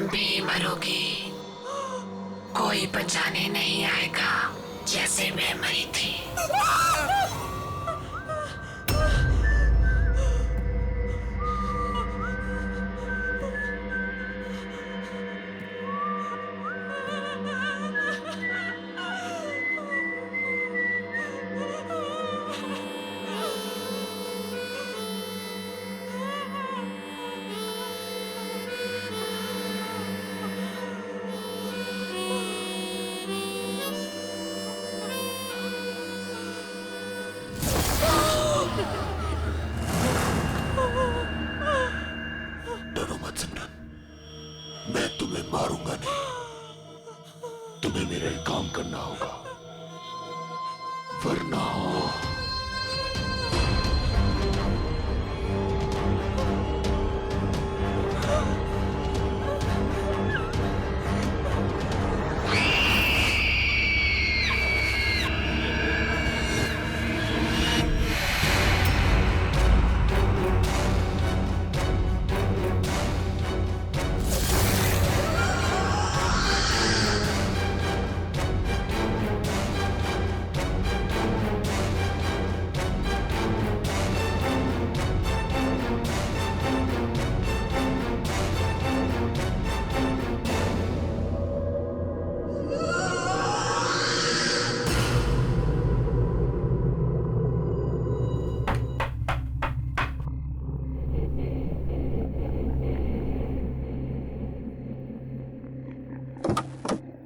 भी मरोगी, कोई बचाने नहीं आएगा जैसे मैं मरी थी। डरो मत सिमरन, मैं तुम्हें मारूंगा नहीं। तुम्हें मेरा एक काम करना होगा, वरना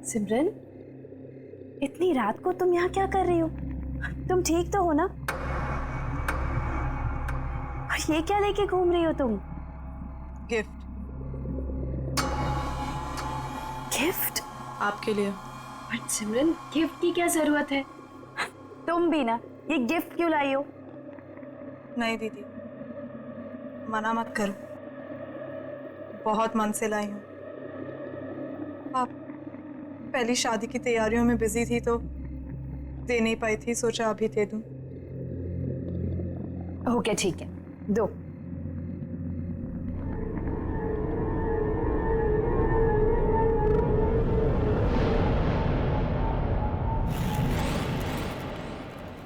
सिमरन, इतनी रात को तुम यहाँ क्या कर रही हो? तुम ठीक तो हो ना? और ये क्या लेके घूम रही हो तुम? गिफ्ट। गिफ्ट? आपके लिए। बट सिमरन, गिफ्ट की क्या जरूरत है? तुम भी ना, ये गिफ्ट क्यों लाई हो? नहीं दीदी, मना मत करो, बहुत मन से लाई हूँ। आप पहली शादी की तैयारियों में बिजी थी तो दे नहीं पाई थी, सोचा अभी दे दूं। ओके ठीक है, दो।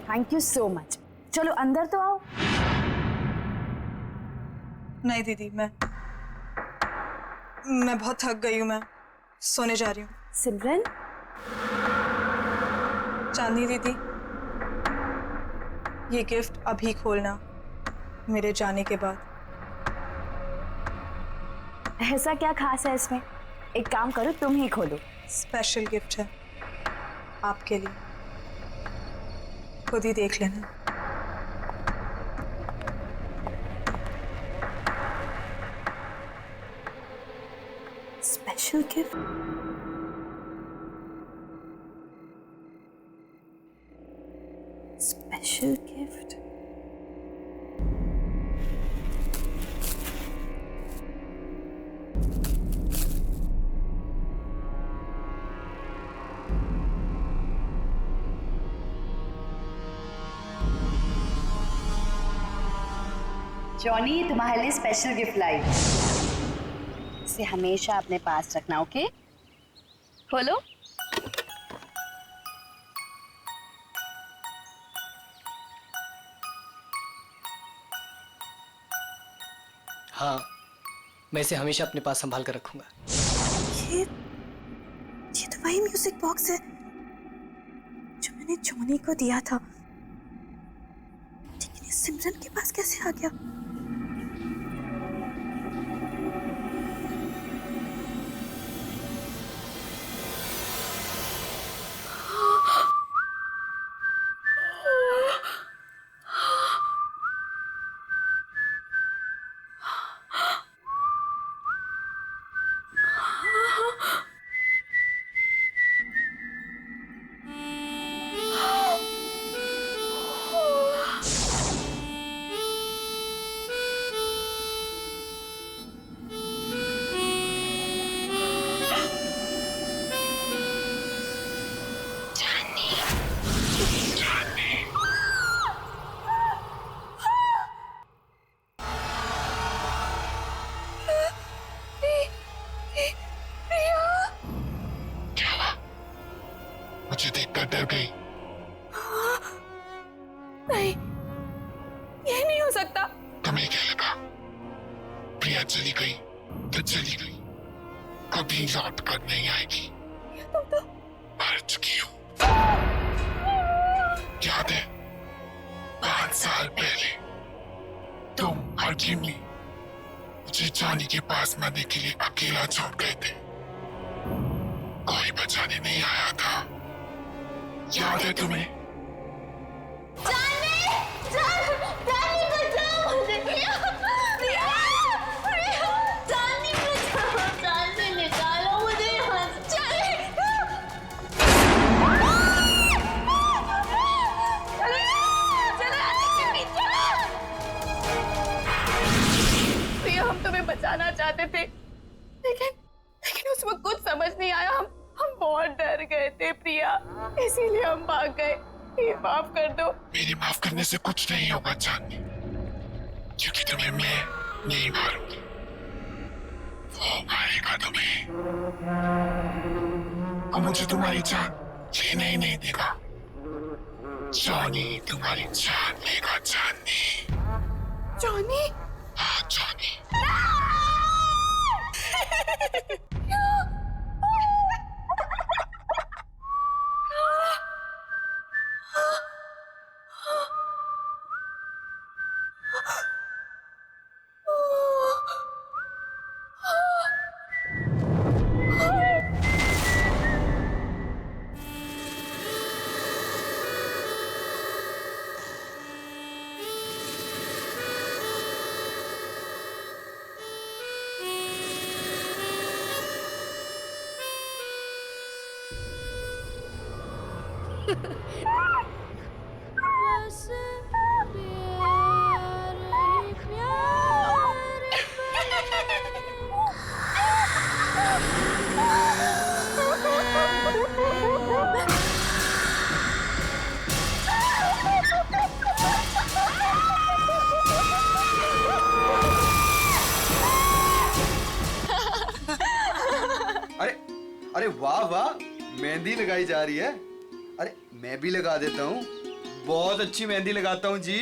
Thank you so much. चलो अंदर तो आओ। नहीं दीदी, मैं बहुत थक गई हूँ, मैं सोने जा रही हूँ। सिमरन, चांदनी दीदी, ये गिफ्ट अभी खोलना, मेरे जाने के बाद। ऐसा क्या खास है इसमें? एक काम करो, तुम ही खोलो। स्पेशल गिफ्ट है आपके लिए, खुद ही देख लेना। Special gift? Special gift? Johnny, तुम्हारे लिए स्पेशल गिफ्ट लाई। इसे हमेशा अपने पास रखना, ओके? खोलो। हाँ, मैं इसे हमेशा अपने पास संभाल कर रखूंगा। ये तो वही म्यूजिक बॉक्स है जो मैंने जॉनी को दिया था, लेकिन ये सिमरन के पास कैसे आ गया? डर गई। नहीं, ये नहीं हो सकता। तुम्हें क्या लगा प्रिया चली गई तो चली गई, कभी लौट कर नहीं आएगी। तुम तो मर चुकी हो। याद है 5 साल पहले तुम और जिमी मुझे जॉनी के पास मरने के लिए अकेला छोड़ गए थे, कोई बचाने नहीं आया था। याद है तुम्हें? प्रिया, हम तुम्हें बचाना चाहते थे, लेकिन उस वक्त कुछ समझ नहीं आया। हम बहुत डर गए थे प्रिया, इसीलिए हम भाग गए। ये माफ कर दो। मेरे माफ करने से कुछ नहीं होगा चांदनी, क्योंकि तुम्हें मैं नहीं मारूंगी, वो मारेगा तुम्हें। और मुझे तुम्हारी जान लेने ही नहीं देगा। जॉनी तुम्हारी जान लेगा चांदनी। जॉनी? हाँ जॉनी। अरे वाह वाह, मेहंदी लगाई जा रही है। अरे मैं भी लगा देता हूँ, बहुत अच्छी मेहंदी लगाता हूँ जी।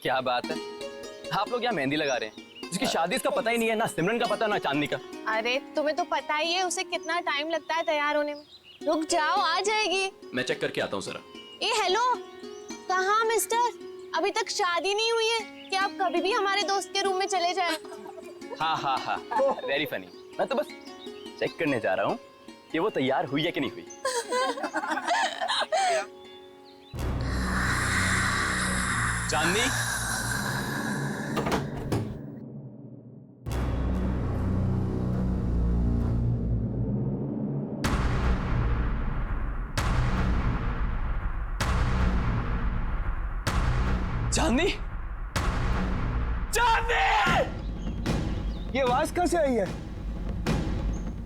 क्या बात है, आप लोग यहाँ मेहंदी लगा रहे हैं? जिसकी शादी इसका पता ही नहीं है, ना सिमरन का पता ना चांदनी का। अरे तुम्हें तो पता ही है उसे कितना टाइम लगता है तैयार होने में। रुक जाओ, आ जाएगी। मैं चेक करके आता हूँ जरा। ए हेलो, कहाँ मिस्टर? अभी तक शादी नहीं हुई है कि आप कभी भी हमारे दोस्त के रूम में चले जाएं? हाँ हाँ हाँ, वेरी फनी। मैं तो बस चेक करने जा रहा हूँ कि वो तैयार हुई है कि नहीं हुई। चांदनी, चांदनी, चांदनी! ये आवाज कहाँ से आई है?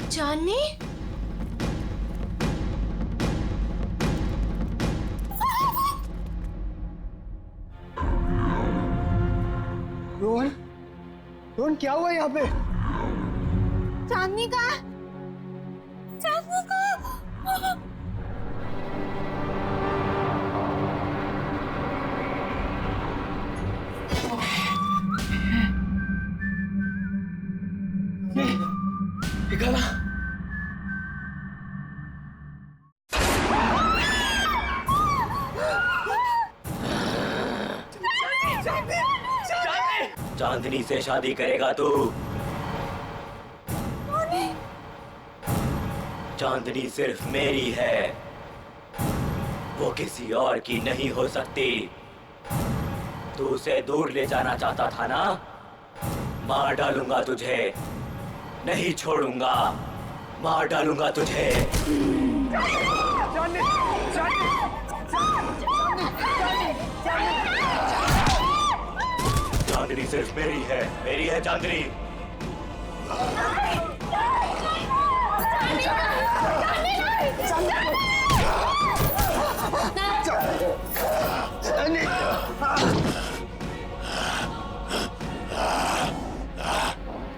चांदनी? रोहन, रोहन क्या हुआ यहाँ पे? चांदनी का? चांदनी का? निकाला। चांदनी से शादी करेगा तू? चांदनी सिर्फ मेरी है, वो किसी और की नहीं हो सकती। तू उसे दूर ले जाना चाहता था ना? मार डालूंगा तुझे, नहीं छोड़ूंगा, मार डालूंगा तुझे। चांदनी सिर्फ मेरी है चांदनी।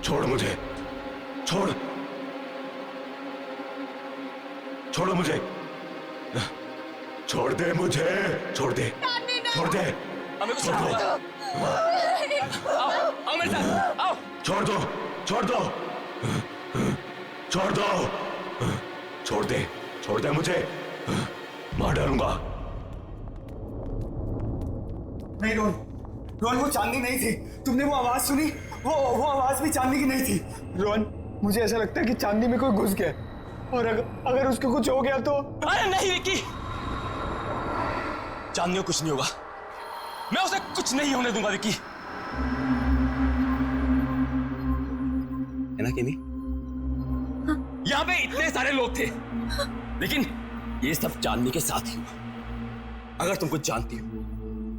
छोड़ मुझे, छोड़। मुझे। छोड़ दे, छोड़ दे, हमें कुछ नहीं होगा। आओ मेरे साथ, आओ। छोड़ दो, छोड़ दो, छोड़ दो, छोड़ दे मुझे, मार डालूंगा। नहीं रोहन, रोहन वो चांदनी नहीं थी। तुमने वो आवाज सुनी? वो आवाज भी चांदनी की नहीं थी। रोहन, मुझे ऐसा लगता है कि चांदनी में कोई घुस गया और अगर उसको कुछ हो गया तो। अरे नहीं विक्की, चांदनी को कुछ नहीं होगा। मैं उसे कुछ नहीं होने दूंगा विक्की। है ना केमी? यहाँ पे इतने सारे लोग थे, लेकिन ये सब चांदनी के साथ ही हुआ। अगर तुम कुछ जानती हो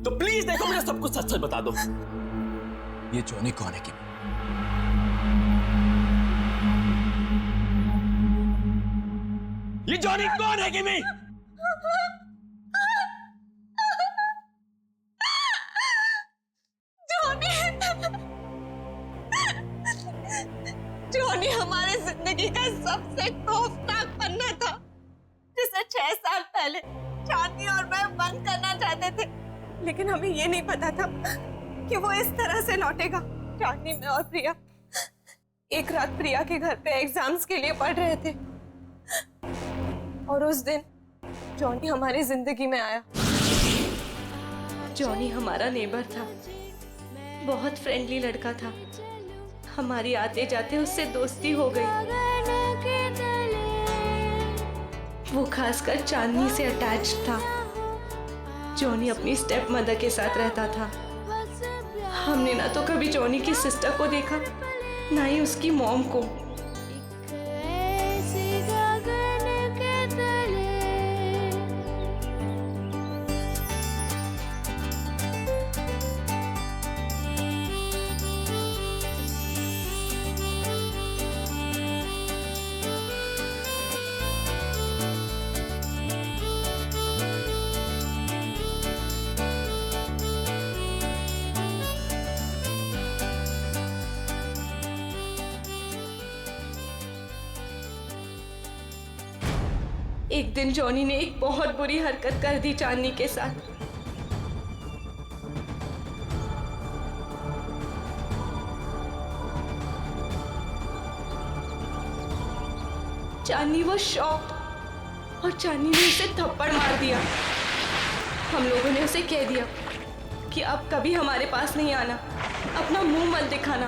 तो प्लीज देखो, मुझे सब कुछ सच सच बता दो। ये जॉनी कौन है केमी? ये जॉनी कौन है केमी? जॉनी हमारे जिंदगी का सबसे खौफनाक पन्ना था, जिसे 6 साल पहले चांदनी और मैं बंद करना चाहते थे, लेकिन हमें ये नहीं पता था कि वो इस तरह से लौटेगा। चांदनी, मैं और प्रिया एक रात प्रिया के घर पे एग्जाम्स के लिए पढ़ रहे थे और उस दिन जॉनी हमारी जिंदगी में आया। जॉनी हमारा नेबर था, बहुत फ्रेंडली लड़का था। हमारी आते जाते उससे दोस्ती हो गई। वो खासकर चांदनी से अटैच था। जॉनी अपनी स्टेप मदर के साथ रहता था। हमने ना तो कभी जॉनी की सिस्टर को देखा, ना ही उसकी मॉम को। एक दिन जॉनी ने एक बहुत बुरी हरकत कर दी चांदनी के साथ। चांदनी वो शॉक्ड और चांदनी ने उसे थप्पड़ मार दिया। हम लोगों ने उसे कह दिया कि अब कभी हमारे पास नहीं आना, अपना मुंह मत दिखाना।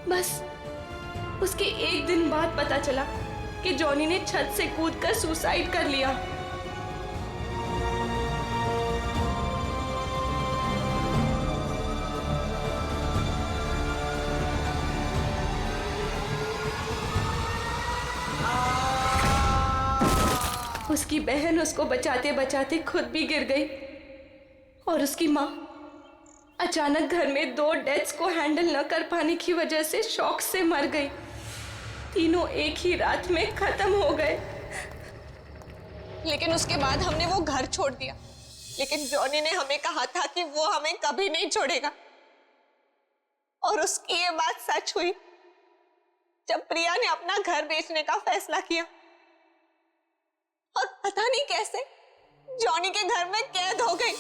बस उसके एक दिन बाद पता चला कि जॉनी ने छत से कूदकर सुसाइड कर लिया। उसकी बहन उसको बचाते बचाते खुद भी गिर गई और उसकी माँ अचानक घर में 2 डेथ्स को हैंडल न कर पाने की वजह से शॉक से मर गई। तीनों एक ही रात में खत्म हो गए। लेकिन उसके बाद हमने वो घर छोड़ दिया, लेकिन जॉनी ने हमें कहा था कि वो हमें कभी नहीं छोड़ेगा। और उसकी ये बात सच हुई जब प्रिया ने अपना घर बेचने का फैसला किया और पता नहीं कैसे जॉनी के घर में कैद हो गई।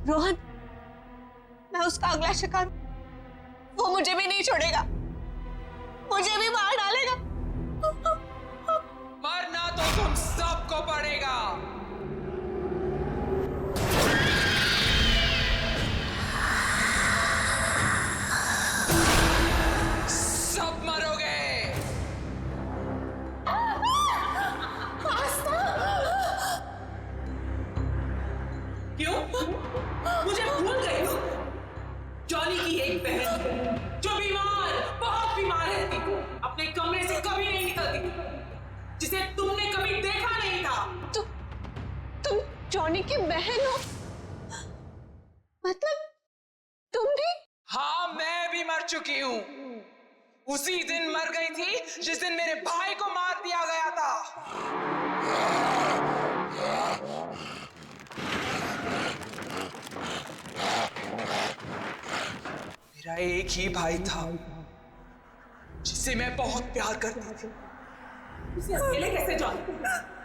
रोहन, मैं उसका अगला शिकार, वो मुझे भी नहीं छोड़ेगा, मुझे भी मार डालेगा। मरना तो तुम सबको पड़ेगा। सब मरोगे। क्यों? मुझे भूल गई हो? जॉनी की एक बहन जो बीमार, बहुत बीमार रहती, अपने कमरे से कभी नहीं निकलती, जिसे तुमने कभी देखा नहीं था। तुम जॉनी की बहन हो? मतलब तुम भी? हाँ, मैं भी मर चुकी हूँ। उसी दिन मर गई थी जिस दिन मेरे भाई को मार दिया गया था। मेरा एक ही भाई था जिसे मैं बहुत प्यार करती थी। उसे अकेले कैसे जाऊं?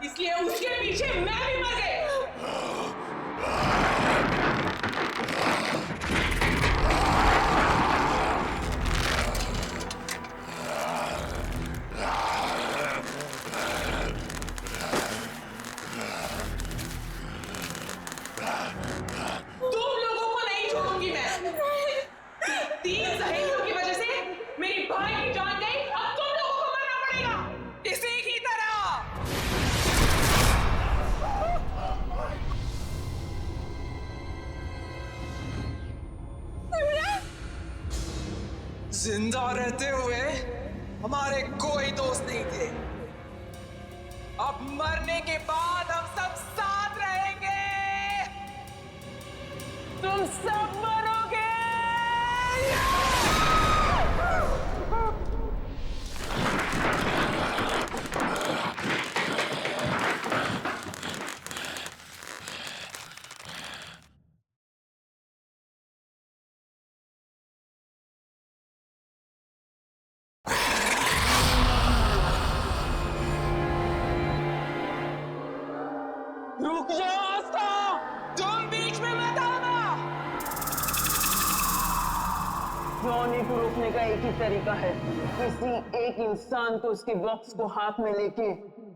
इसलिए उसके पीछे मैं भी मर गई। तुम लोगों को नहीं छोड़ूंगी मैं। 3 सहेलियों की वजह से मेरी भाई की जान गई, अब तुम लोगों को मरना पड़ेगा इसी की तरह। जिंदा रहते हुए हमारे कोई दोस्त नहीं थे, अब मरने के बाद हम सब साथ रहेंगे। तुम सब मरोगे। रुक जाओ आस्था, तुम बीच में मत आना। जॉनी को रोकने का एक ही तरीका है, किसी एक इंसान को उसके बॉक्स को हाथ में लेके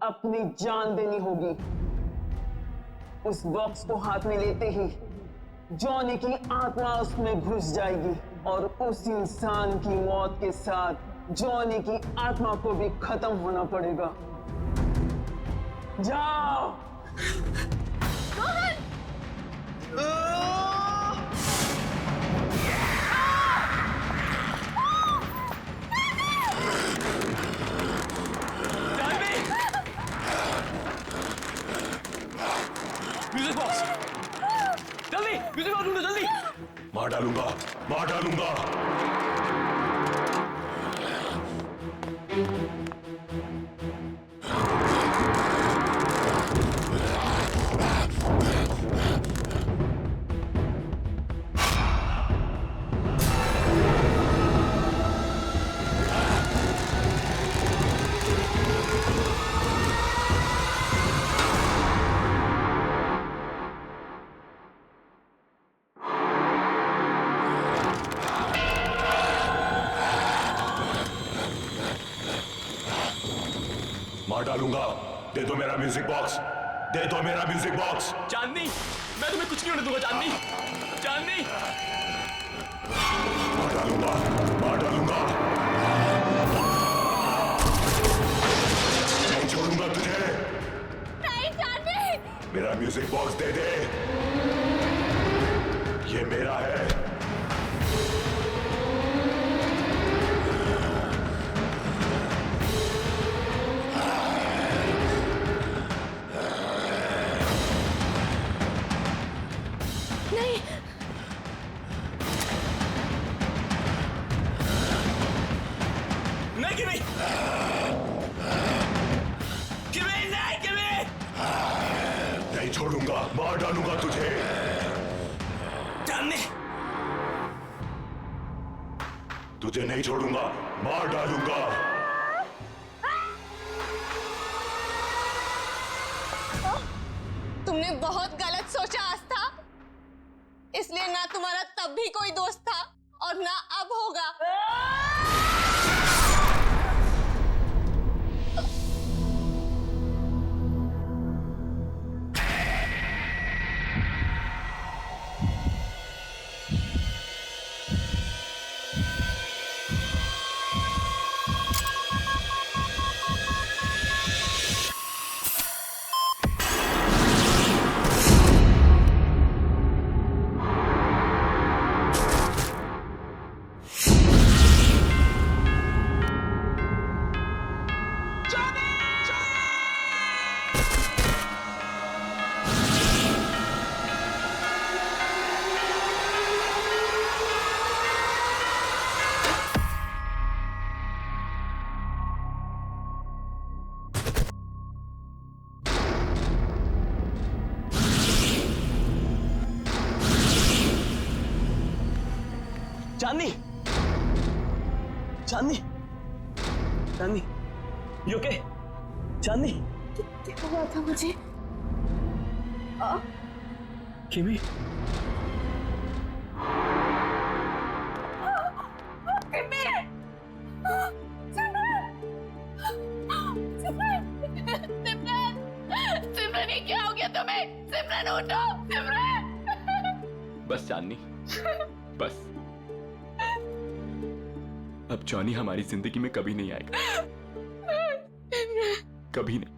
अपनी जान देनी होगी। उस बॉक्स को हाथ में लेते ही जॉनी की आत्मा उसमें घुस जाएगी और उस इंसान की मौत के साथ जॉनी की आत्मा को भी खत्म होना पड़ेगा। जाओ। म्यूजिक बॉक्स, जल्दी म्यूजिक बॉक्स ढूंढो जल्दी। मार डालूंगा, मार डालूंगा। मार डालूंगा। दे दो मेरा म्यूजिक बॉक्स, दे दो मेरा म्यूजिक बॉक्स। चांदनी, मैं तुम्हें कुछ नहीं होने दूंगा चांदनी। चांदनी, मार डालूंगा, मार डालूंगा। नहीं छोड़ूंगा तुझे। नहीं चांदनी। मेरा म्यूजिक बॉक्स दे दे, ये मेरा है। नहीं छोड़ूंगा, मार डालूंगा तुझे। तुझे नहीं छोड़ूंगा, मार डालूंगा। तुमने बहुत गलत सोचा आस्था, इसलिए ना तुम्हारा तब भी कोई दोस्त था और ना अब होगा। चांदनी, चांदनी, चांदनी, यू ओके? चांदनी, क्या हुआ था मुझे? किमी, सिमरन, ये क्या हो गया तुम्हें? सिमरन उठो, सिमरन। बस चांदनी, बस। अब जॉनी हमारी जिंदगी में कभी नहीं आएगा, कभी नहीं।